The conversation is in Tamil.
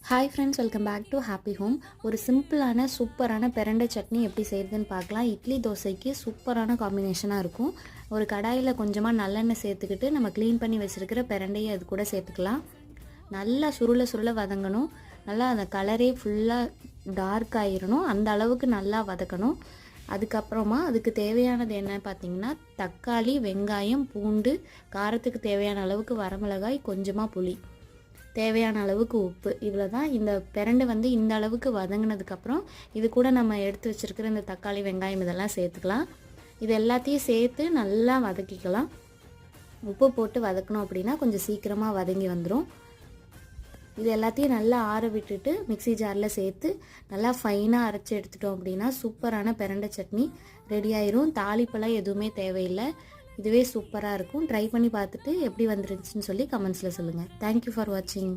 Hi friends, welcome back to happy home. ஒரு சிம்பிளான சூப்பரான பிரண்டை சட்னி எப்படி செய்கிறதுன்னு பார்க்கலாம். இட்லி தோசைக்கு சூப்பரான காம்பினேஷனாக இருக்கும். ஒரு கடாயில் கொஞ்சமாக நல்லெண்ணெய் சேர்த்துக்கிட்டு நம்ம க்ளீன் பண்ணி வச்சுருக்கிற பிரண்டையை அது கூட சேர்த்துக்கலாம். நல்லா சுருள வதங்கணும். நல்லா அந்த கலரே ஃபுல்லாக டார்க் ஆகிடணும். அந்த அளவுக்கு நல்லா வதக்கணும். அதுக்கப்புறமா அதுக்கு தேவையானது என்ன பார்த்திங்கன்னா, தக்காளி, வெங்காயம், பூண்டு, காரத்துக்கு தேவையான அளவுக்கு வரமிளகாய், கொஞ்சமாக புளி, தேவையான அளவுக்கு உப்பு, இவ்வளோ தான். இந்த பிரண்டை இந்த அளவுக்கு வதங்கினதுக்கப்புறம் இது கூட நம்ம எடுத்து வச்சுருக்கிற இந்த தக்காளி, வெங்காயம் இதெல்லாம் சேர்த்துக்கலாம். இது எல்லாத்தையும் சேர்த்து நல்லா வதக்கிக்கலாம். உப்பு போட்டு வதக்கணும் அப்படின்னா கொஞ்சம் சீக்கிரமாக வதங்கி வந்துடும். இது எல்லாத்தையும் நல்லா ஆற விட்டுட்டு மிக்ஸி ஜாரில் சேர்த்து நல்லா ஃபைனாக அரைச்சி எடுத்துட்டோம் அப்படின்னா சூப்பரான பிரண்டை சட்னி ரெடி ஆயிரும். தாளிப்பெல்லாம் எதுவுமே தேவையில்லை. இதுவே சூப்பராக இருக்கும். ட்ரை பண்ணி பார்த்துட்டு எப்படி வந்துருந்துச்சுன்னு சொல்லி கமெண்ட்ஸில் சொல்லுங்கள். தேங்க்யூ ஃபார் வாட்சிங்.